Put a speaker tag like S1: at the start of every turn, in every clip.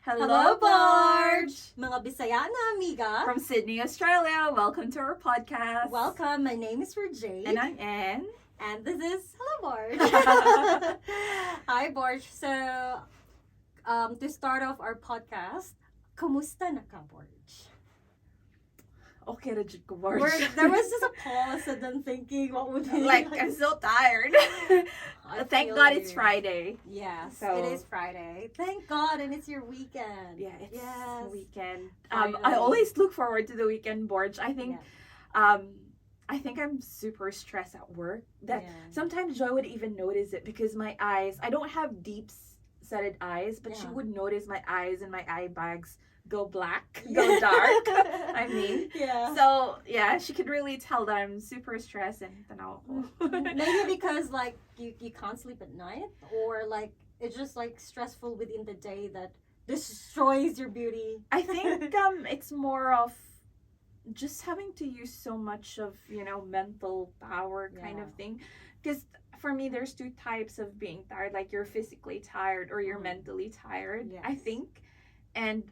S1: Hello, Borj!
S2: Mga Bisaya na amiga.
S1: From Sydney, Australia. Welcome to our podcast.
S2: Welcome. My name is Jade.
S1: And I'm Anne.
S2: And this is Hello, Borj. Hi, Borj. So, to start off our podcast, kumusta na ka, Borj?
S1: Okay na jud ko, Borj.
S2: There was just a pause and then thinking, what would be
S1: like, I'm so tired. Thank God it's Friday.
S2: Yes,
S1: So-
S2: it is Friday. Thank God, and it's your weekend.
S1: Yeah, it's
S2: Yes.
S1: the weekend.
S2: Finally.
S1: I always look forward to the weekend, Borj. I think
S2: Yeah.
S1: I'm super stressed at work. That
S2: Yeah.
S1: sometimes Joy would even notice it because my eyes, I don't have deep setted eyes, but she
S2: Yeah.
S1: would notice my eyes and my eye bags go black, go dark. I mean.
S2: Yeah.
S1: So yeah, she could really tell that I'm super stressed and
S2: Maybe because like you can't sleep at night, or like it's just like stressful within the day that destroys your beauty.
S1: I think it's more of just having to use so much of mental power kind
S2: Yeah.
S1: of thing, because for me there's two types of being tired, like you're physically tired or you're mentally tired. I
S2: Yes.
S1: think, and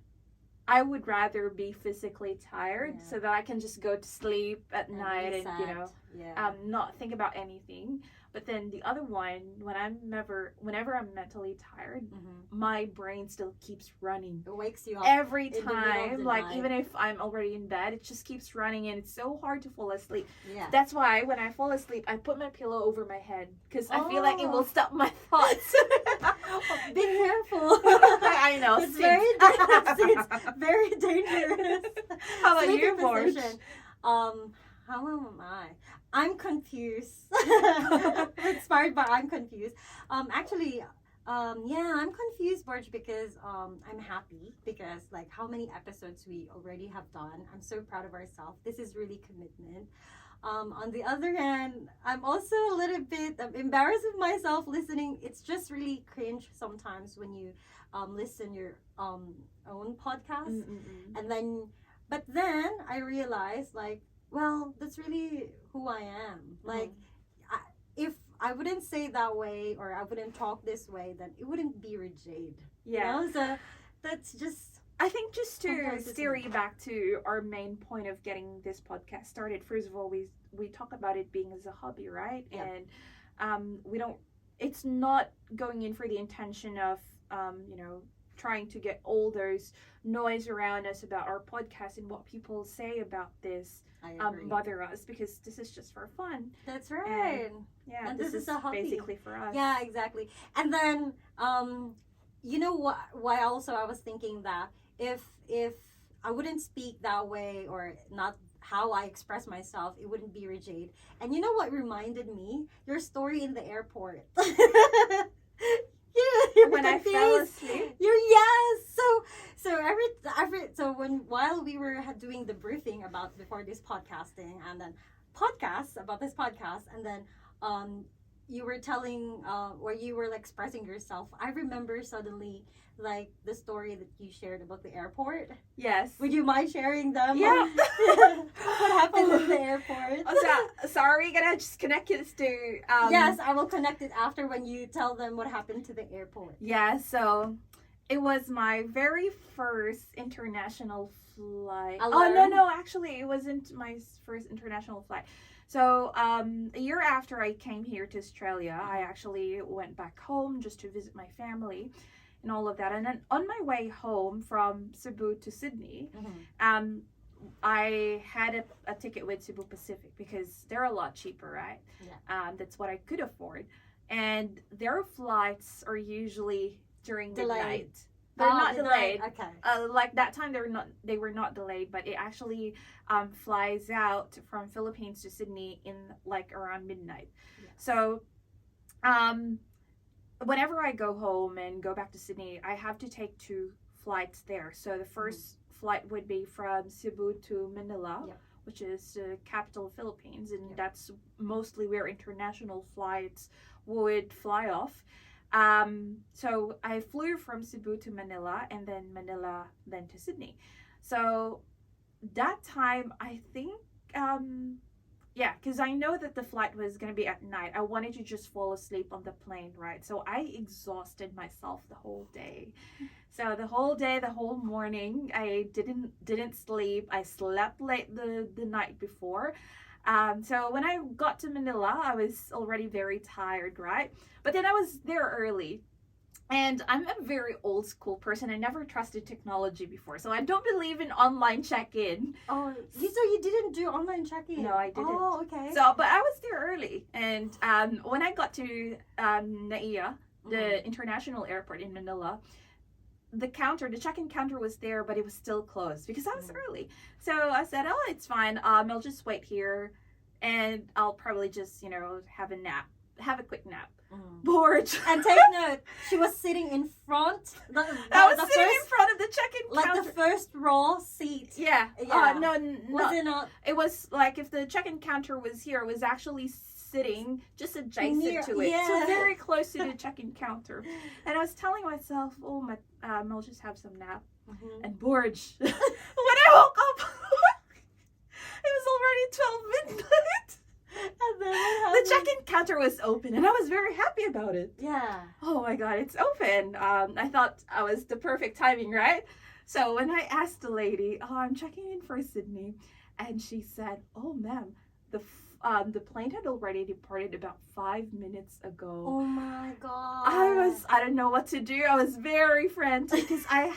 S1: I would rather be physically tired
S2: Yeah.
S1: so that I can just go to sleep at night and
S2: yeah.
S1: not think about anything. But then the other one, whenever I'm mentally tired, my brain still keeps running
S2: It wakes you up
S1: every
S2: in the middle of
S1: time.
S2: the
S1: Like
S2: night.
S1: even if I'm already in bed, it just keeps running and it's so hard to fall asleep.
S2: Yeah.
S1: That's why when I fall asleep, I put my pillow over my head because I feel like it will
S2: Oh.
S1: stop my thoughts.
S2: Be careful.
S1: I know.
S2: It's
S1: Sid.
S2: very dangerous.
S1: How about
S2: Sleep
S1: you,
S2: in
S1: Borj?
S2: position. How am I? I'm confused. Inspired by I'm confused. Actually, I'm confused, Borj, because I'm happy because like how many episodes we already have done. I'm so proud of ourselves. This is really commitment. On the other hand, I'm also a little bit embarrassed of myself listening. It's just really cringe sometimes when you listen your own podcast, and then but then I realized like, well, that's really who I am. Like, if I wouldn't say that way or I wouldn't talk this way, then it wouldn't be Jade.
S1: Yeah.
S2: You know? So that's just
S1: I think just to
S2: Sometimes it's
S1: steer you back to our main point of getting this podcast started, first of all, we talk about it being as a hobby, right?
S2: Yep.
S1: And it's not going in for the intention of, trying to get all those noise around us about our podcast and what people say about this
S2: I agree.
S1: bother us, because this is just for fun.
S2: That's right.
S1: Yeah,
S2: And
S1: this
S2: this
S1: is
S2: is a hobby.
S1: basically for us.
S2: Yeah, exactly. And then you know what? Why also I was thinking that if I wouldn't speak that way or not how I express myself, it wouldn't be Jade. And you know what reminded me? Your story in the airport. You're
S1: When I fell asleep.
S2: While we were doing the briefing about before this podcasting and then about this podcast, and then you were telling where you were like expressing yourself, I remember suddenly like the story that you shared about the airport.
S1: Yes.
S2: Would you mind sharing them?
S1: Yeah.
S2: What happened in the airport?
S1: Sorry, gonna just connect this to
S2: Yes, I will connect it after when you tell them what happened to the airport.
S1: Yeah, so it was my very first international flight.
S2: Alone?
S1: No, actually, it wasn't my first international flight. So, a year after I came here to Australia, I actually went back home just to visit my family and all of that. And then on my way home from Cebu to Sydney, I had a ticket with Cebu Pacific because they're a lot cheaper, right?
S2: Yeah.
S1: That's what I could afford. And their flights are usually during
S2: Delayed.
S1: midnight. They're not delayed.
S2: Okay.
S1: Like that time they were not delayed, but it actually flies out from Philippines to Sydney in like around midnight.
S2: Yes.
S1: So whenever I go home and go back to Sydney, I have to take two flights there. So the first flight would be from Cebu to Manila, which is the capital of Philippines, and that's mostly where international flights would fly off. So I flew from Cebu to Manila, and then Manila then to Sydney. So that time, I think yeah, because I know that the flight was going to be at night. I wanted to just fall asleep on the plane, right? So I exhausted myself the whole day. So the whole day, the whole morning, I didn't sleep. I slept late the night before. So when I got to Manila, I was already very tired, right? But then I was there early. And I'm a very old school person. I never trusted technology before. So I don't believe in online check-in.
S2: Oh, so you didn't do online check-in?
S1: No, I didn't.
S2: Oh, okay.
S1: So, but I was there early. And when I got to NAIA, the international airport in Manila, the check-in counter was there, but it was still closed because I was early. So I said, oh, it's fine. I'll just wait here and I'll probably just, have a quick nap. Borj.
S2: And take note, she was sitting in front.
S1: I was sitting in front of the check-in counter.
S2: Like the first row seat.
S1: Yeah. No,
S2: was it not?
S1: It was like if the check-in counter was here, it was actually sitting just adjacent to it.
S2: Yeah.
S1: So very close to the check-in counter. And I was telling myself, I'll just have some nap. And Borj, when I woke up, it was already 12 midnight.
S2: And then
S1: the check-in counter was open and I was very happy about it.
S2: Yeah.
S1: Oh my god, it's open. I thought I was the perfect timing, right? So when I asked the lady, I'm checking in for Sydney, and she said, oh ma'am, the plane had already departed about 5 minutes ago.
S2: Oh my god.
S1: I don't know what to do. I was very frantic because I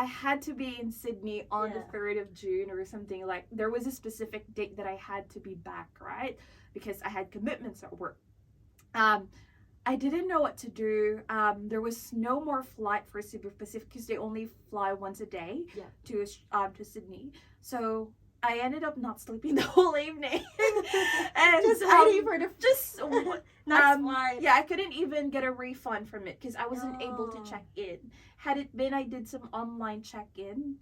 S1: had to be in Sydney on the 3rd of June or something. Like there was a specific date that I had to be back, right? Because I had commitments at work. I didn't know what to do. There was no more flight for Cebu Pacific because they only fly once a day to Sydney. So I ended up not sleeping the whole evening. And
S2: just waiting for the
S1: next
S2: flight.
S1: Yeah, I couldn't even get a refund from it because I wasn't able to check in. Had it been I did some online check-in,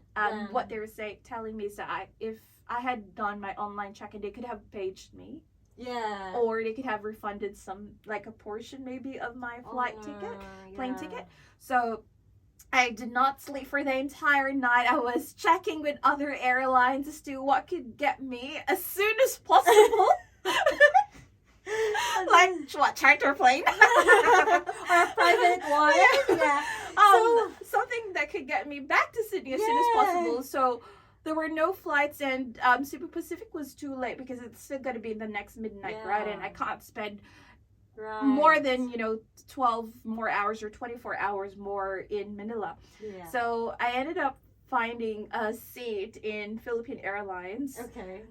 S1: what they were telling me is that if I had done my online check-in, they could have paged me.
S2: Yeah.
S1: Or they could have refunded a portion maybe of my plane ticket. So I did not sleep for the entire night. I was checking with other airlines as to what could get me as soon as possible. Like what, charter plane?
S2: Or a private one. Yeah.
S1: Something that could get me back to Sydney as soon as possible. So there were no flights, and Cebu Pacific was too late because it's still going to be the next midnight, right? And I can't spend more than 12 more hours or 24 hours more in Manila. So I ended up finding a seat in Philippine Airlines.
S2: Okay.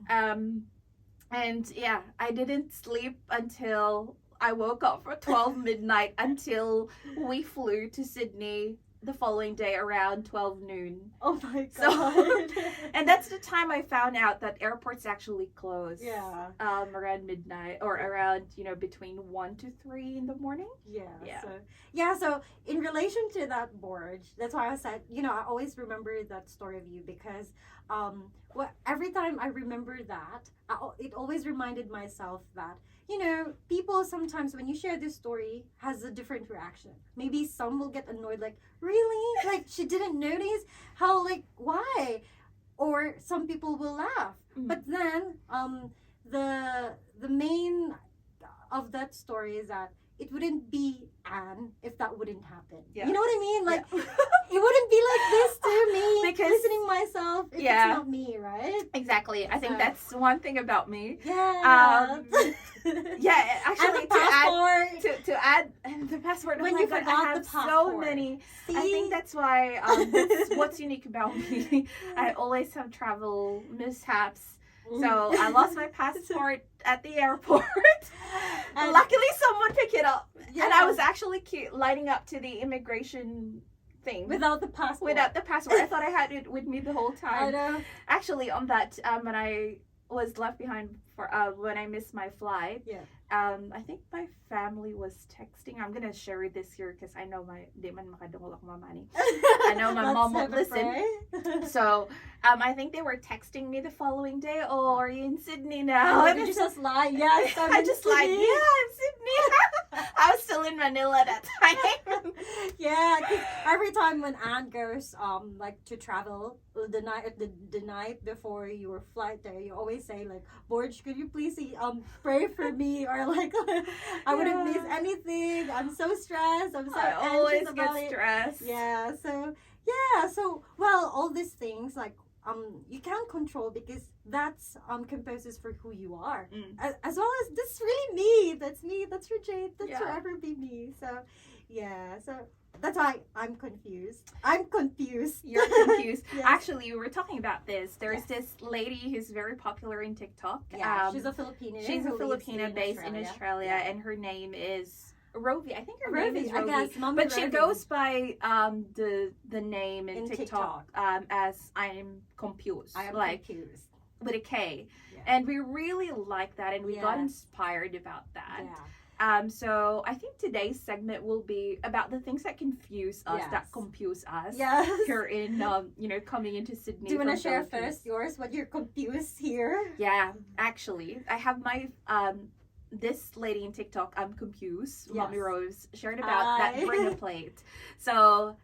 S1: And yeah, I didn't sleep until I woke up for 12 midnight until we flew to Sydney the following day around 12 noon.
S2: Oh my god.
S1: So, and that's the time I found out that airports actually close.
S2: Yeah.
S1: Around midnight or around, between 1 to 3 in the morning.
S2: So in relation to that, Borj, that's why I said, I always remember that story of you because every time I remember that, it always reminded myself that people sometimes when you share this story has a different reaction. Maybe some will get annoyed, like, really? Like, she didn't notice? How, like, why? Or some people will laugh. But then, the main of that story is that it wouldn't be Anne if that wouldn't happen. You know what I mean? Like, it wouldn't be like this to me. Because listening myself, if it's not me, right?
S1: Exactly. I think that's one thing about me.
S2: Yeah.
S1: Actually, to add the passport.
S2: When you forgot I have the passport.
S1: So many. See? I think that's why that's what's unique about me. I always have travel mishaps. So I lost my passport at the airport. And luckily someone picked it up. And I was actually lining up to the immigration thing.
S2: Without the passport.
S1: I thought I had it with me the whole time.
S2: I know.
S1: Actually, on that, when I was left behind for when I missed my flight. I think my family was texting. I'm gonna share this here because I know I know my mom won't listen. So I think they were texting me the following day. Oh, are you in Sydney now?
S2: And did you just lie? Yes,
S1: I just lied. Yeah, I'm Sydney. I was still in Manila at that time.
S2: Yeah, 'cause every time when Anne goes like to travel the night before your flight there, you always say like, Borj, could you please pray for me, or like I wouldn't miss anything. I'm so stressed. I'm so
S1: I always
S2: anxious about
S1: get
S2: it.
S1: stressed.
S2: Yeah. So well, all these things like you can't control because that's composes for who you are, as well as that's really me. That's me. That's for Jade. That's forever be me. So yeah. So that's why I'm confused. I'm confused.
S1: You're confused.
S2: Yes.
S1: Actually, we were talking about this. There's this lady who's very popular in TikTok.
S2: Yeah, she's a Filipino.
S1: She's a Filipina based in Australia, and her name is Rovi. I think her name is Rovi.
S2: I guess,
S1: but she goes by the name in TikTok as I'm confused.
S2: I am
S1: like
S2: confused.
S1: with a K.
S2: Yeah.
S1: And we really like that, and we got inspired about that.
S2: Yeah.
S1: So I think today's segment will be about the things that confuse us, that confuse us.
S2: Yes.
S1: Here in coming into Sydney.
S2: Do you want to share first yours? What you're confused here?
S1: Yeah, actually, I have my this lady in TikTok. I'm confused. Mommy Rose shared about that bring a plate. So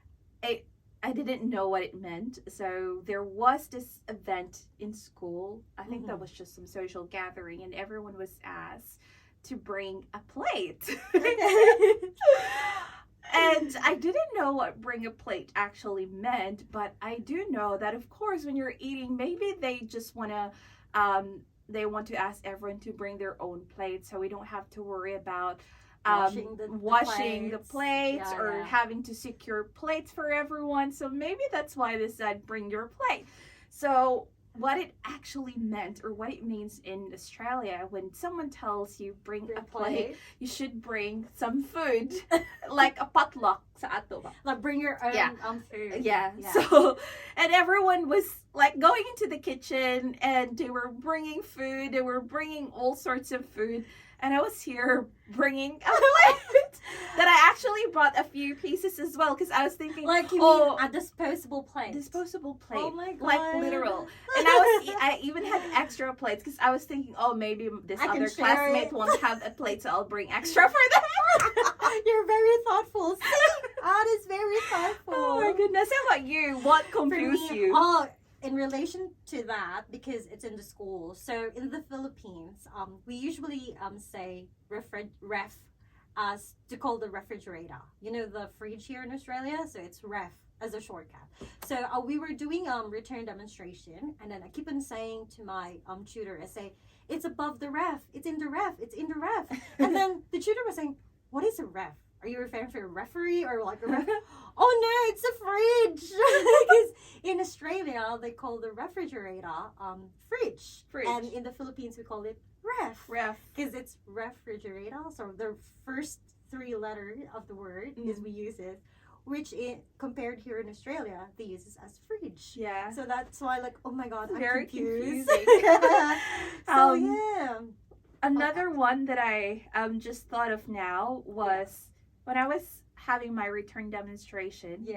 S1: I didn't know what it meant. So there was this event in school. I think that was just some social gathering, and everyone was asked to bring a plate. And I didn't know what bring a plate actually meant, but I do know that of course when you're eating, maybe they just want to ask everyone to bring their own plate, so we don't have to worry about washing the plates or having to secure plates for everyone. So maybe that's why they said bring your plate. So what it actually meant, or what it means in Australia, when someone tells you bring a plate, you should bring some food, like a potluck sa ato ba?
S2: Like bring your own food.
S1: Yeah. So, and everyone was like going into the kitchen, and they were bringing food. They were bringing all sorts of food. And I was here bringing a plate that I actually brought a few pieces as well, because I was thinking,
S2: like you mean a disposable plate.
S1: Disposable plate.
S2: Oh my god.
S1: Like literal. And I even had extra plates, because I was thinking, oh, maybe this other classmate won't have a plate, so I'll bring extra for them.
S2: You're very thoughtful. See? That is very thoughtful.
S1: Oh my goodness. How about you? What confused you?
S2: Oh, in relation to that, because it's in the school. So in the Philippines, we usually say ref as to call the refrigerator. You know the fridge here in Australia, so it's ref as a shortcut. So we were doing return demonstration, and then I keep on saying to my tutor, I say, it's above the ref, it's in the ref, it's in the ref. And then the tutor was saying, what is a ref? Are you referring to a referee or like a ref? Oh no, it's a fridge. Because in Australia they call the refrigerator fridge. And in the Philippines we call it ref. Because it's refrigerator. So the first three letters of the word is we use it, which compared here in Australia they use it as fridge.
S1: Yeah.
S2: So that's why like, oh my god, I'm
S1: very
S2: confused.
S1: confusing.
S2: So yeah.
S1: Another one that I just thought of now was when I was having my return demonstration.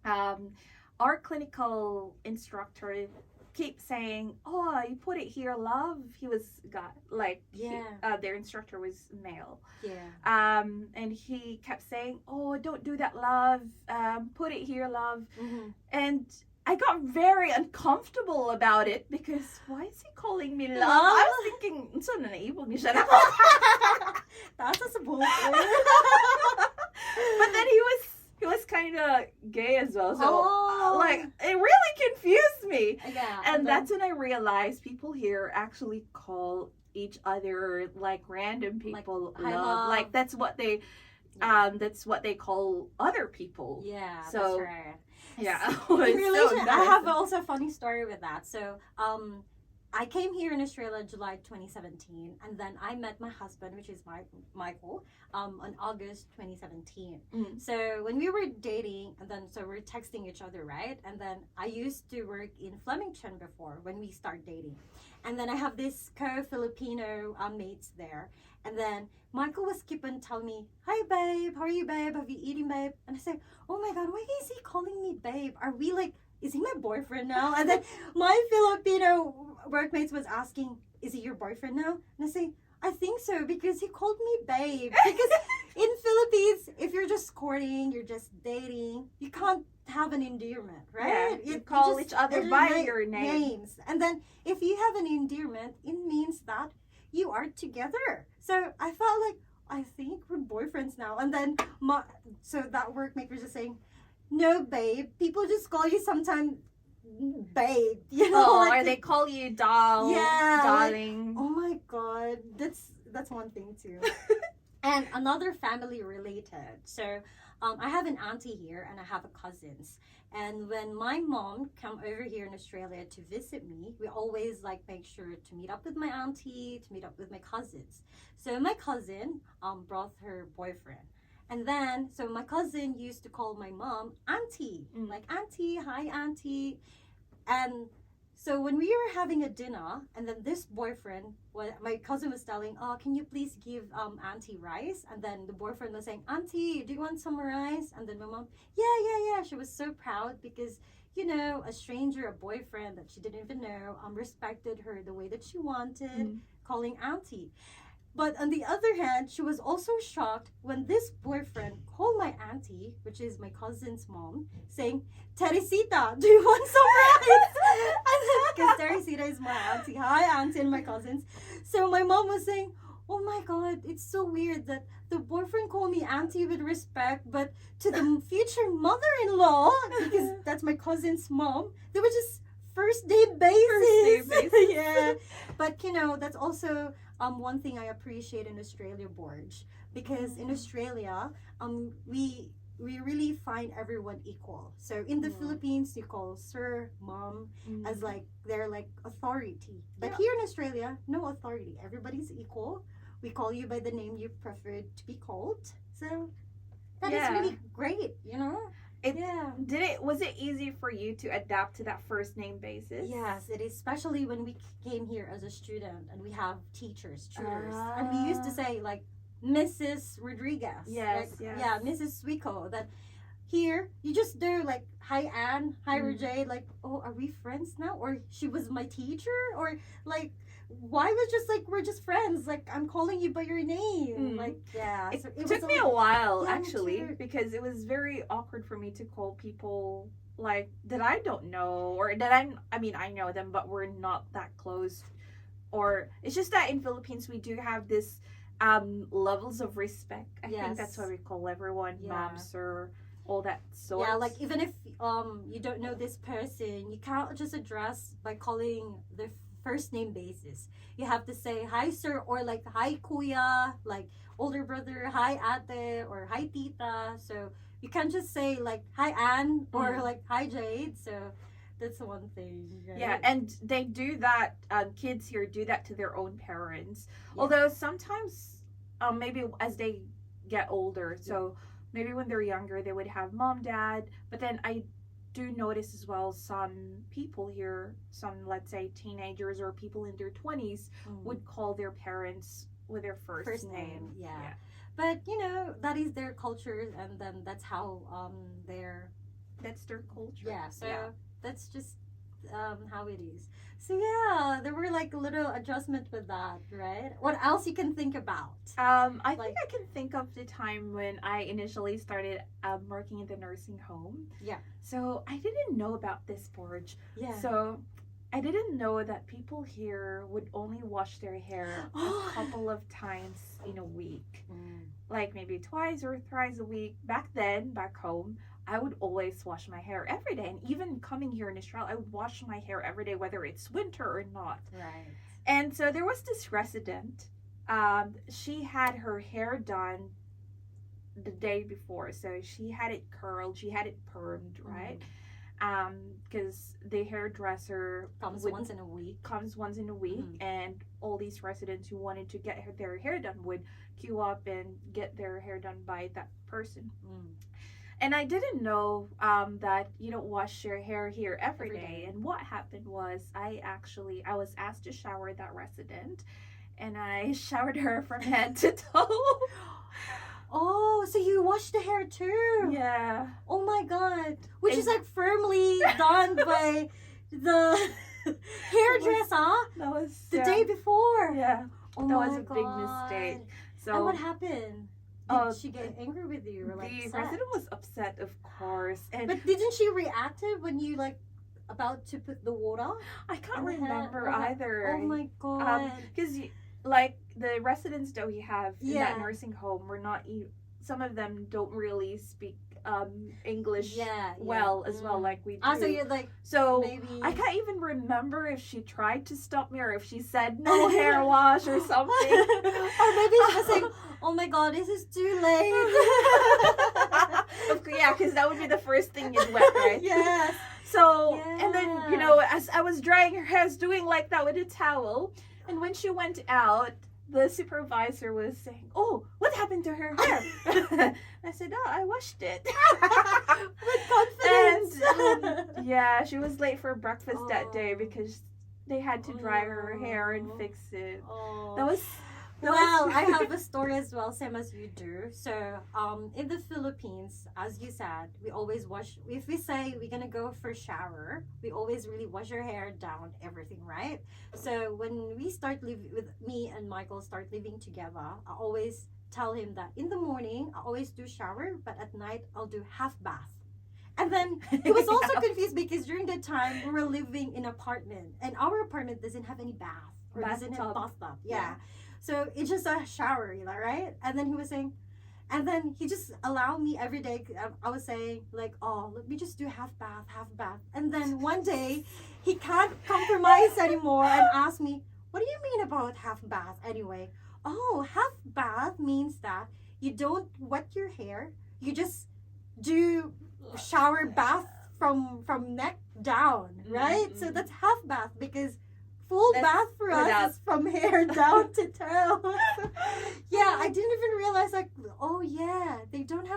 S1: Our clinical instructor keeps saying, "Oh, you put it here, love." He was their instructor was male. And he kept saying, "Oh, don't do that, love. Put it here, love." And I got very uncomfortable about it, because why is he calling me love? I was thinking, so naiibog niya siya.
S2: That's a support.
S1: But then he was kind of gay as well, so like it really confused me. And that's when I realized people here actually call each other like random people like, love. Like that's what they call other people.
S2: Yeah,
S1: so
S2: that's right.
S1: Yeah.
S2: In relation, I have also a funny story with that. So I came here in Australia July 2017, and then I met my husband, which is Michael, on August 2017. So when we were dating, and then so we're texting each other, right? And then I used to work in Flemington before when we start dating, and then I have this co-Filipino mates there, and then Michael was keep on telling me, "Hi babe, how are you babe? Have you eaten babe?" And I said, "Oh my god, why is he calling me babe? Are we like, is he my boyfriend now?" And then my Filipino workmates was asking, "Is he your boyfriend now?" And I say, "I think so, because he called me babe." Because in Philippines, if you're just courting, you're just dating, you can't have an endearment, right?
S1: Yeah, you call each other by your
S2: names. And then if you have an endearment, it means that you are together. So I felt like, I think we're boyfriends now. And then so that workmate was just saying, no, babe. People just call you sometimes babe. You know,
S1: oh,
S2: like,
S1: or they call you doll,
S2: yeah,
S1: darling.
S2: Like, oh my god, that's one thing too. And another family related. So I have an auntie here and I have a cousins. And when my mom come over here in Australia to visit me, we always like make sure to meet up with my auntie, to meet up with my cousins. So my cousin brought her boyfriend. And then, so my cousin used to call my mom auntie, like auntie, hi auntie. And so when we were having a dinner, and then this boyfriend, my cousin was telling, oh, can you please give auntie rice? And then the boyfriend was saying, auntie, do you want some rice? And then my mom, yeah. She was so proud because, you know, a stranger, a boyfriend that she didn't even know, respected her the way that she wanted, calling auntie. But on the other hand, she was also shocked when this boyfriend called my auntie, which is my cousin's mom, saying, Teresita, do you want some rice? Because Teresita is my auntie. Hi, auntie and my cousins. So my mom was saying, oh my god, it's so weird that the boyfriend called me auntie with respect, but to the future mother-in-law, because that's my cousin's mom, they were just first day basis. Yeah. But, you know, that's also... one thing I appreciate in Australia, Borj, because in Australia, we really find everyone equal. So in the Philippines, you call sir, mom, as like they're like authority. But here in Australia, no authority. Everybody's equal. We call you by the name you prefer to be called. So that is really great, you know.
S1: Was it easy for you to adapt to that first name basis?
S2: Yes, it is, especially when we came here as a student and we have teachers, tutors. And we used to say like Mrs. Rodriguez.
S1: Yes,
S2: like, yeah, Mrs. Swico. That here you just do like hi Anne, hi Rajay, like, oh, are we friends now? Or she was my teacher? Or like, why was just like we're just friends? Like I'm calling you by your name. Like
S1: it took me a while actually because it was very awkward for me to call people like that I don't know or that I mean I know them but we're not that close. Or it's just that in Philippines we do have this levels of respect. I think that's what we call everyone, mom, sir, all that sort.
S2: Yeah, like even if you don't know this person, you can't just address by calling their first name basis. You have to say hi sir or like hi kuya, like older brother, hi ate or hi tita. So you can't just say like hi Anne or like hi Jade. So that's one thing, right?
S1: Yeah, and they do that, kids here do that to their own parents, although sometimes maybe as they get older, so maybe when they're younger they would have mom, dad, but then I do notice as well some people here, some let's say teenagers or people in their 20s would call their parents with their first name.
S2: Yeah. But you know that is their culture and then that's how
S1: that's their culture.
S2: Yeah, so that's just how it is. So yeah, there were like a little adjustment with that, right? What else you can think about?
S1: I think I can think of the time when I initially started working in the nursing home.
S2: Yeah.
S1: So I didn't know about this, Borj.
S2: Yeah.
S1: So I didn't know that people here would only wash their hair a couple of times in a week. Like maybe twice or thrice a week. Back then, back home, I would always wash my hair every day. And even coming here in Australia, I would wash my hair every day, whether it's winter or not.
S2: Right.
S1: And so there was this resident. She had her hair done the day before. So she had it curled. She had it permed, right? Because the hairdresser
S2: comes once in a week.
S1: And all these residents who wanted to get their hair done would queue up and get their hair done by that person. And I didn't know that you don't wash your hair here every day. And what happened was I was asked to shower that resident and I showered her from head to toe.
S2: Oh, so you wash the hair too?
S1: Yeah.
S2: Oh my god. Which is like firmly done by the hairdresser
S1: That was
S2: the day before.
S1: Yeah.
S2: Oh
S1: that
S2: my
S1: was a big mistake. So
S2: and what happened? Did she get angry with you or like
S1: the
S2: upset?
S1: resident was upset, of course, and
S2: But didn't she react it when you like about to put the water?
S1: I can't
S2: on the head?
S1: remember
S2: Oh my-
S1: either.
S2: Oh my god.
S1: Because like the residents that we have in
S2: Yeah.
S1: that nursing home, we're not. Some of them don't really speak English well as well, like we do.
S2: So you're like
S1: So
S2: maybe
S1: I can't even remember if she tried to stop me or if she said no hair wash or something.
S2: or maybe she was saying, "Oh my god, this is too late."
S1: Yeah, because that would be the first thing you'd wet, right?
S2: Yes.
S1: So, and then, you
S2: Yeah.
S1: know, as I was drying her hair, I was doing like that with a towel. And when she went out, the supervisor was saying, "Oh, what happened to her hair?" I said, "Oh, I washed it."
S2: With confidence.
S1: And, yeah, she was late for breakfast that day
S2: Oh.
S1: because they had to dry her hair and fix it.
S2: Oh.
S1: That was...
S2: Well, I have a story as well, same as you do. So, in the Philippines, as you said, we always wash. If we say we're gonna go for a shower, we always really wash our hair down, everything, right? So when we start living with me and Michael start living together, I always tell him that in the morning I always do shower, but at night I'll do half bath. And then he was also confused because during the time we were living in an apartment, and our apartment doesn't have any bath or doesn't have bathtub. Yeah. So it's just a shower, you know, right? And then he was saying, and then he just allowed me every day. I was saying like, "Oh, let me just do half bath, half bath." And then one day he can't compromise anymore and asked me, "What do you mean about half bath anyway?" "Oh, half bath means that you don't wet your hair. You just do shower bath from neck down, right? So that's half bath because full bath for us is from hair down to toe." Yeah, I didn't even realize like, oh yeah, they didn't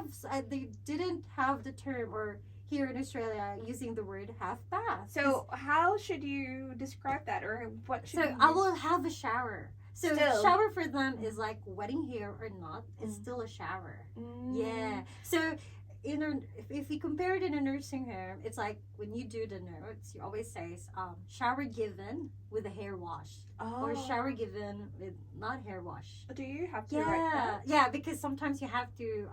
S2: have the term or here in Australia using the word half bath.
S1: So how should you describe that, or what should
S2: So
S1: you
S2: I
S1: use?
S2: will have a shower. So
S1: Still.
S2: shower for them is like wetting hair or not. It's still a shower. Yeah. So if we compare it in a nursing home, it's like when you do the notes, you always say shower given with a hair wash, or shower given with not hair wash.
S1: Do you have to write that?
S2: Yeah, because sometimes you have to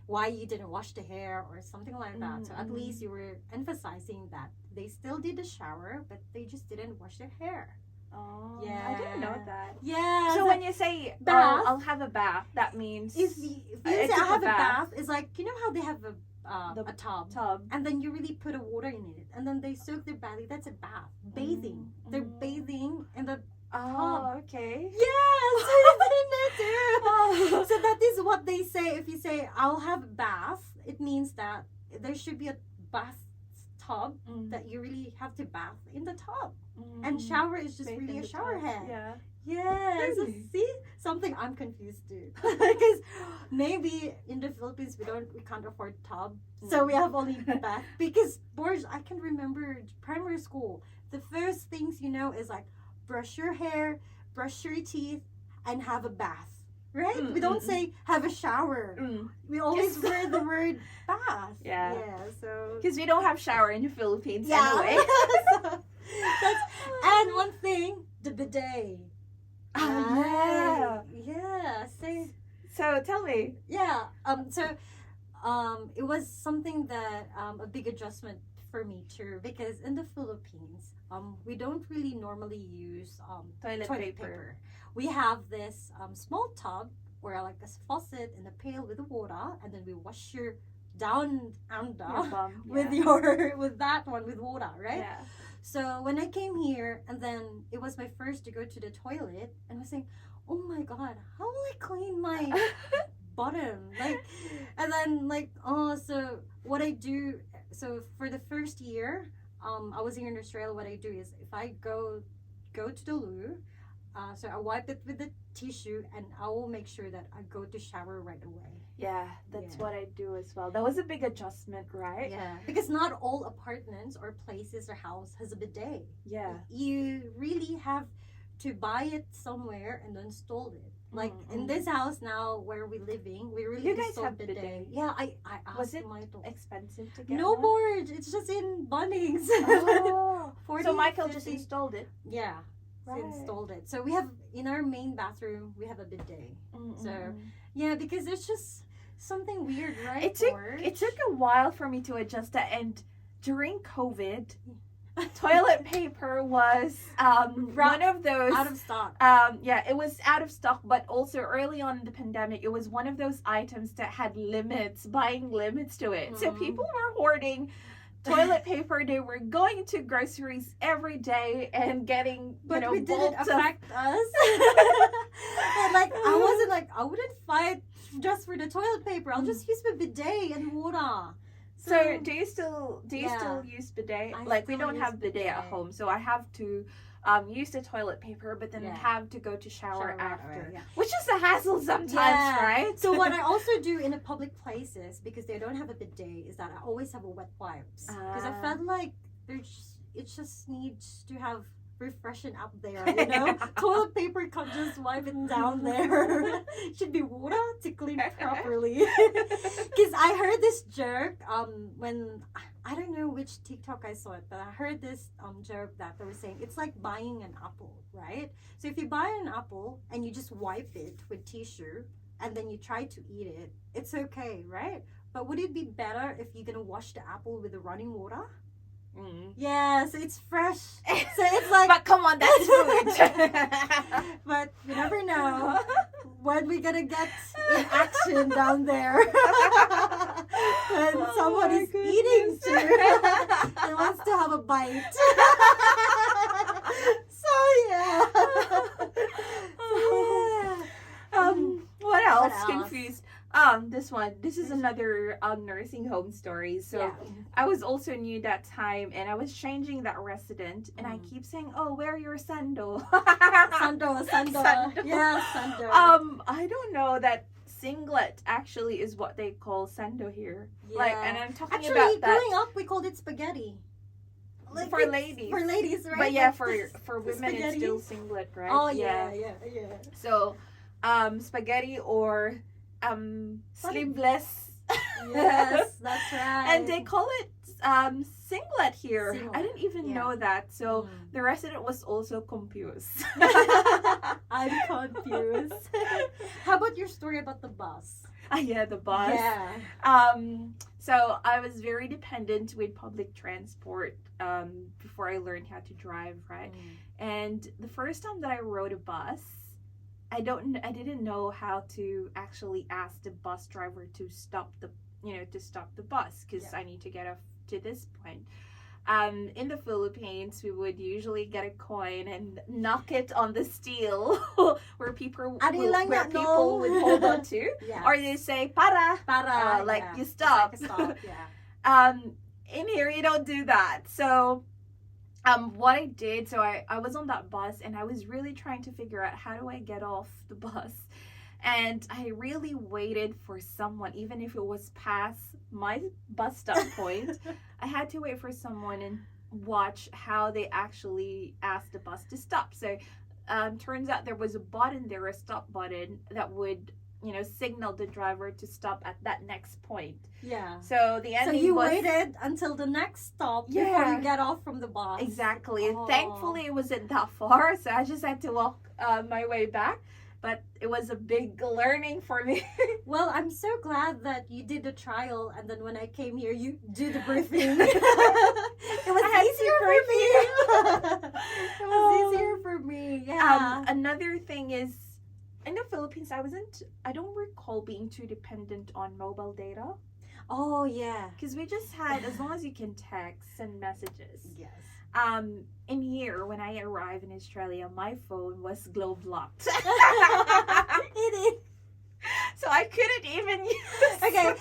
S2: why you didn't wash the hair or something like that. So at least you were emphasizing that they still did the shower, but they just didn't wash their hair.
S1: Oh,
S2: Yeah.
S1: I didn't know that.
S2: Yeah.
S1: So when you say
S2: bath,
S1: I'll have a bath, that means
S2: if you
S1: I
S2: say
S1: took
S2: I
S1: a
S2: have a
S1: bath.
S2: bath, it's like, you know how they have a tub, and then you really put a water in it, and then they soak their body. That's a bath. Bathing. They're bathing in the
S1: Oh, okay.
S2: Yes, I didn't know too. So that is what they say. If you say I'll have a bath, it means that there should be a bathtub that you really have to bath in the tub, and shower is just
S1: Bathe
S2: really
S1: in
S2: a
S1: the
S2: shower
S1: tub.
S2: head.
S1: Yeah.
S2: Yeah, so
S1: Really?
S2: see, something I'm confused too. Because maybe in the Philippines we can't afford tub, so we have only bath. Because Borj, I can remember primary school, the first things you know is like brush your hair, brush your teeth, and have a bath. Right? We don't say have a shower. We always wear the word bath.
S1: Yeah.
S2: Yeah. So.
S1: Because we don't have shower in the Philippines
S2: Yeah.
S1: anyway.
S2: So, and one thing, the bidet.
S1: Oh,
S2: Yeah. Say.
S1: So tell me.
S2: Yeah. It was something that a big adjustment for me too, because in the Philippines, we don't really normally use
S1: Toilet
S2: paper. We have this small tub or like a faucet and a pail with the water, and then we wash your down under
S1: Your bum.
S2: with
S1: Yeah.
S2: with that one with water, right?
S1: Yeah.
S2: So when I came here, and then it was my first to go to the toilet, and I was saying, "Oh my god, how will I clean my bottom?" Like, and then like, so what I do, so for the first year, I was here in Australia. What I do is if I go to the loo, so I wipe it with the tissue, and I will make sure that I go to shower right away.
S1: Yeah, that's
S2: Yeah.
S1: what I do as well. That was a big adjustment, right?
S2: Yeah, because not all apartments or places or house has a bidet.
S1: Yeah.
S2: You really have to buy it somewhere and install it. Like in this house now where we're living, we really
S1: You guys
S2: installed
S1: have bidet?
S2: Yeah, I asked
S1: Was it
S2: Michael.
S1: expensive to get
S2: No,
S1: one?
S2: Borj. It's just in Bunnings.
S1: Oh.
S2: 40,
S1: So Michael just
S2: 50.
S1: installed it.
S2: Yeah,
S1: Right.
S2: installed it. So we have in our main bathroom we have a bidet. So Yeah, because it's just something weird, right?
S1: It took a while for me to adjust that, and during COVID, toilet paper was one of those
S2: out of stock.
S1: Yeah, it was out of stock, but also early on in the pandemic, it was one of those items that had buying limits to it. So people were hoarding toilet paper. They were going to groceries every day and getting,
S2: but it didn't affect us. And I wouldn't fight just for the toilet paper. I'll just use my bidet and water.
S1: So do you still use bidet? We don't have bidet at home, so I have to use the toilet paper, but then have to go to shower after, which is a hassle sometimes, right?
S2: So what I also do in the public places, because they don't have a bidet, is that I always have a wet wipes, because I felt like it just needs to have refreshing up there, you know. Toilet paper can't just wipe it down there. Should be water to clean properly. Because I heard this joke when I don't know which TikTok I saw it, but I heard this joke that they were saying it's like buying an apple, right? So if you buy an apple and you just wipe it with tissue and then you try to eat it, it's okay, right? But would it be better if you're gonna wash the apple with the running water? Yeah, so it's fresh. So it's like,
S1: but come on, that's food.
S2: But you never know when we're gonna get in action down there. When someone is eating too and wants to have a bite. So yeah.
S1: What else? Confused. This is another nursing home story. So I was also new that time, and I was changing that resident, and I keep saying, "Oh, wear your sandal."
S2: Sandal. Yeah, sandal.
S1: I don't know that singlet actually is what they call sando here.
S2: Yeah.
S1: And I'm talking
S2: actually,
S1: about that.
S2: Growing up, we called it spaghetti.
S1: For ladies.
S2: For ladies, right?
S1: But yeah, for women, spaghetti. It's still singlet, right?
S2: Oh yeah.
S1: So, spaghetti or sleeveless.
S2: Yes, that's right.
S1: And they call it singlet here.
S2: Singlet.
S1: I didn't even know that. So the resident was also confused.
S2: I'm confused. How about your story about the bus?
S1: Yeah, the bus.
S2: Yeah.
S1: So I was very dependent with public transport before I learned how to drive, right? And the first time that I rode a bus, I didn't know how to actually ask the bus driver to stop the bus, because I need to get off to this point. In the Philippines, we would usually get a coin and knock it on the steel where people would hold on to, or they say para, you stop. In here, you don't do that. So what I did, so I was on that bus, and I was really trying to figure out how do I get off the bus. And I really waited for someone, even if it was past my bus stop point. I had to wait for someone and watch how they actually asked the bus to stop. So turns out there was a button there, a stop button, that would signal the driver to stop at that next point.
S2: Yeah.
S1: So the ending
S2: So you waited until the next stop before you get off from the bus.
S1: Exactly. And thankfully it wasn't that far, so I just had to walk my way back. But it was a big learning for me.
S2: Well, I'm so glad that you did the trial, and then when I came here, you do the briefing. It was easier for me. It was easier for me. Yeah.
S1: Another thing is, in the Philippines, I don't recall being too dependent on mobile data.
S2: Oh, yeah.
S1: Because we just had, as long as you can text, send messages.
S2: Yes.
S1: In here, when I arrived in Australia, my phone was globe locked.
S2: It is.
S1: So I couldn't even use
S2: Globe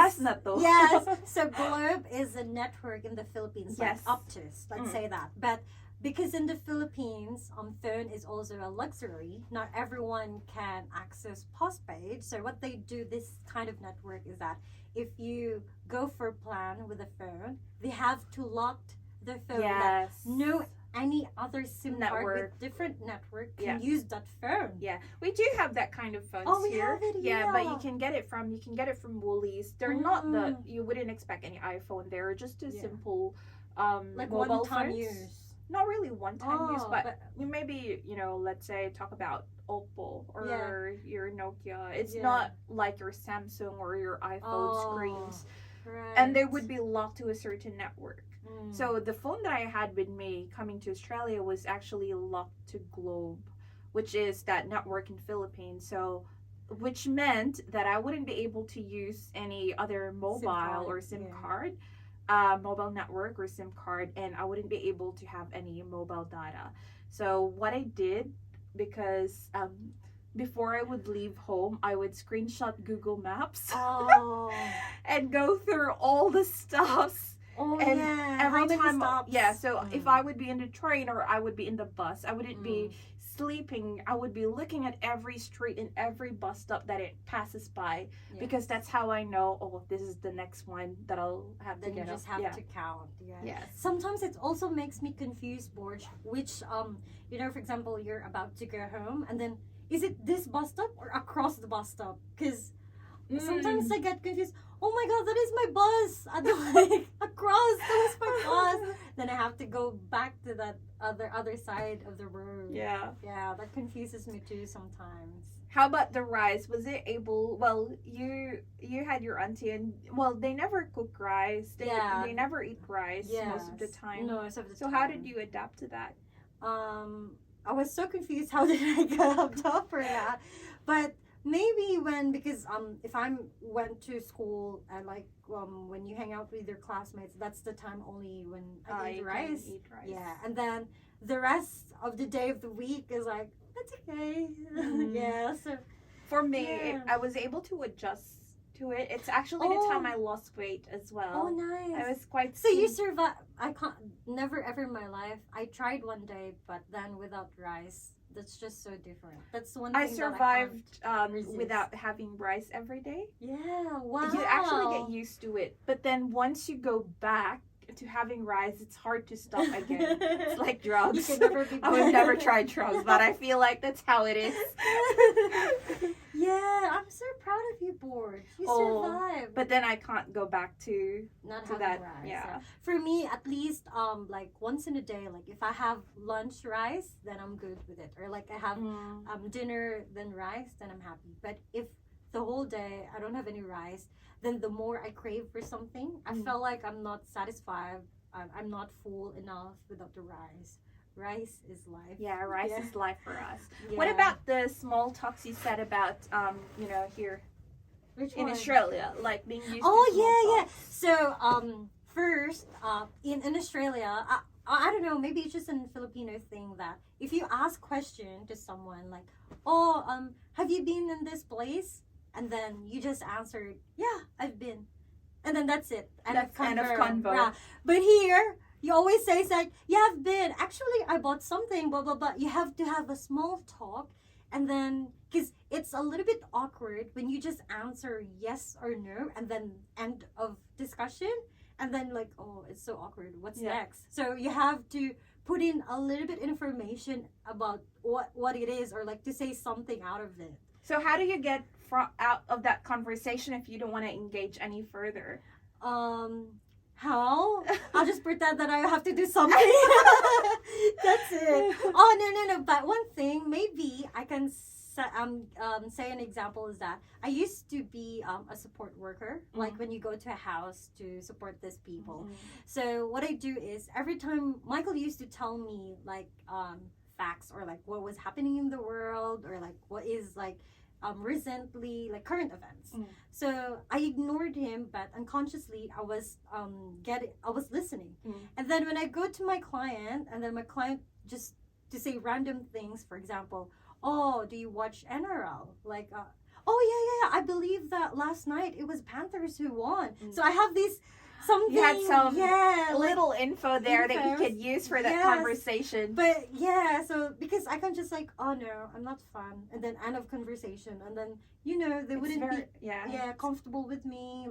S1: is, na to.
S2: Yes. So Globe is a network in the Philippines,
S1: yes.
S2: like Optus, let's say that. But because in the Philippines, phone is also a luxury. Not everyone can access postpaid. So what they do, this kind of network, is that if you go for a plan with a phone, they have to lock the phone.
S1: Yes.
S2: No any other SIM card with different network can use that phone.
S1: Yeah, we do have that kind of phones here.
S2: Have it,
S1: yeah, but you can get it from Woolies. They're not you wouldn't expect any iPhone. They're just a simple
S2: like
S1: mobile
S2: one-time
S1: phones.
S2: use.
S1: not really one-time use, but maybe, let's say talk about Oppo or your Nokia. It's not like your Samsung or your iPhone screens.
S2: Right.
S1: And they would be locked to a certain network. So the phone that I had with me coming to Australia was actually locked to Globe, which is that network in Philippines. So, which meant that I wouldn't be able to use any other mobile or SIM card, mobile network or SIM card, and I wouldn't be able to have any mobile data. So what I did, because before I would leave home, I would screenshot Google Maps and go through all the stops. And every time, so if I would be in the train or I would be in the bus, I wouldn't be sleeping. I would be looking at every street and every bus stop that it passes by, because that's how I know, this is the next one that I'll have to get.
S2: You just have to count.
S1: Yes.
S2: Sometimes it also makes me confused, Borj, which for example, you're about to go home, and then is it this bus stop or across the bus stop? Because sometimes I get confused. Oh my god, that is my bus. I'm like, across, that was my bus. Then I have to go back to that other side of the road. Yeah, that confuses me too sometimes.
S1: How about the rice? Was it able? Well, you had your auntie, and they never cook rice. They never eat rice most of the time.
S2: No, most of the time.
S1: So how did you adapt to that?
S2: I was so confused. How did I get up for that? But maybe because if I went to school and when you hang out with your classmates, that's the time only when I eat rice. Yeah, and then the rest of the day of the week is like, that's okay. So
S1: for me, I was able to adjust to it. It's actually the time I lost weight as well.
S2: Oh, nice.
S1: I was quite
S2: so you survived. I can't, never ever in my life. I tried one day, but then without rice. That's just so different. That's one thing
S1: I survived without having rice every day.
S2: Yeah, wow.
S1: You actually get used to it. But then once you go back to having rice, it's hard to stop again. It's like drugs.
S2: You can never be
S1: I would never try drugs, but I feel like that's how it is.
S2: Yeah, I'm so proud of you, Borj. You survived.
S1: But then I can't go back to
S2: not
S1: having
S2: that
S1: rice.
S2: Yeah. For me, at least once in a day, if I have lunch rice, then I'm good with it. Or I have dinner, then rice, then I'm happy. But if the whole day I don't have any rice, then the more I crave for something, I feel like I'm not satisfied. I'm not full enough without the rice. Rice is life.
S1: Yeah, rice is life for us. Yeah. What about the small talks you said about here in Australia, being used to small talks?
S2: So first in Australia, I don't know, maybe it's just a Filipino thing that if you ask question to someone have you been in this place? And then you just answered, yeah, I've been. And then that's it.
S1: End of convo.
S2: Yeah. But here, you always say, yeah, I've been. Actually, I bought something, blah, blah, blah. You have to have a small talk. And then, because it's a little bit awkward when you just answer yes or no. And then end of discussion. And then it's so awkward. What's next? So you have to put in a little bit information about what it is, or to say something out of it.
S1: So how do you get out of that conversation if you don't want to engage any further?
S2: How? I'll just pretend that I have to do something. That's it. Oh, no. But one thing, maybe I can say an example is that I used to be a support worker, when you go to a house to support these people. So what I do is every time Michael used to tell me facts or what was happening in the world, or what is recently current events. So I ignored him, but unconsciously I was listening. And then when I go to my client, and then my client just to say random things, for example, do you watch NRL? Yeah, I believe that last night it was Panthers who won. So I have these something.
S1: You had some little info there that you could use for that conversation.
S2: But so because I can just oh no, I'm not fun, and then end of conversation, and then they wouldn't be comfortable with me,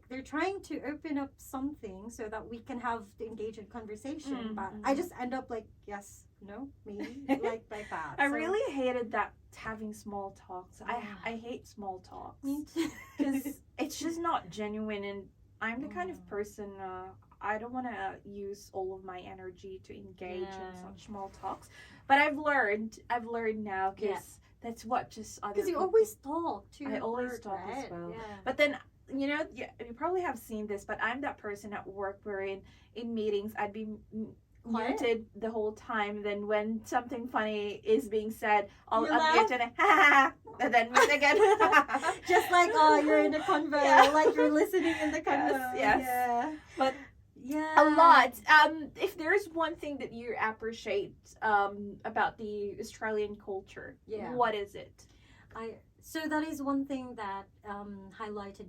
S2: they're trying to open up something so that we can have to engage in conversation, but I just end up yes, no, maybe like that.
S1: I really hated that, having small talks. I hate small talks.
S2: Me too.
S1: Because it's just not genuine, and I'm the kind of person I don't want to use all of my energy to engage in such small talks. But I've learned now because that's what just other
S2: Because you
S1: people,
S2: always talk to
S1: I always
S2: work,
S1: talk
S2: right?
S1: as well.
S2: Yeah.
S1: But then, you know, you probably have seen this, but I'm that person at work where in meetings I'd be muted the whole time. Then when something funny is being said, I'll unmute and then mute again.
S2: Just like you're in the convo, like you're listening in the convo.
S1: Yes.
S2: Yeah.
S1: But
S2: yeah,
S1: a lot. If there's one thing that you appreciate about the Australian culture, what is it?
S2: So that is one thing that highlighted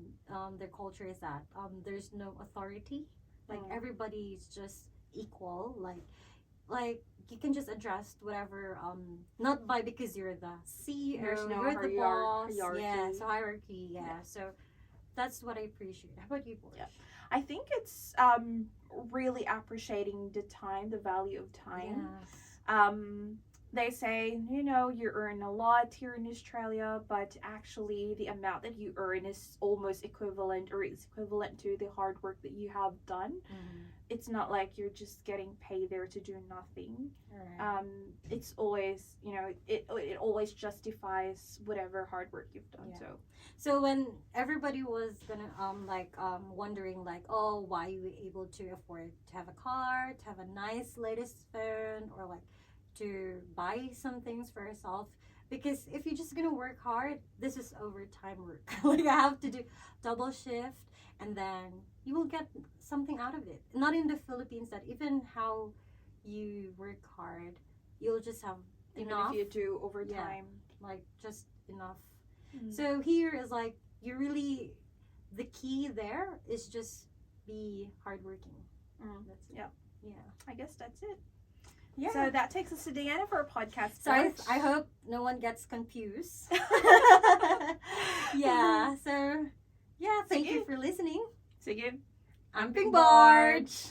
S2: their culture is that there's no authority. Like everybody's just equal. Like you can just address whatever. Not by because you're the CEO,
S1: There's no
S2: you're the boss.
S1: hierarchy.
S2: Yeah, so hierarchy. Yeah, so that's what I appreciate. How about you, Borj?
S1: Yeah. I think it's really appreciating the time, the value of time.
S2: Yes.
S1: They say, you know, you earn a lot here in Australia, but actually the amount that you earn is almost equivalent, or is equivalent to the hard work that you have done. It's not like you're just getting paid there to do nothing.
S2: Right.
S1: It's always, you know, it always justifies whatever hard work you've done.
S2: Yeah. So when everybody was gonna wondering like, oh, why are you able to afford to have a car, to have a nice latest phone, or like to buy some things for yourself, because if you're just gonna work hard, this is overtime work. Like I have to do double shift, and then you will get something out of it. Not in the Philippines, that even how you work hard, you'll just have enough.
S1: Even if you do overtime,
S2: like just enough. So here is like you really, the key there is just be hardworking. That's it. Yeah.
S1: I guess that's it. Yeah. So that takes us to the end of our podcast.
S2: So I hope no one gets confused. Yeah. So yeah, thank you for listening.
S1: Sige.
S2: I'm Borj.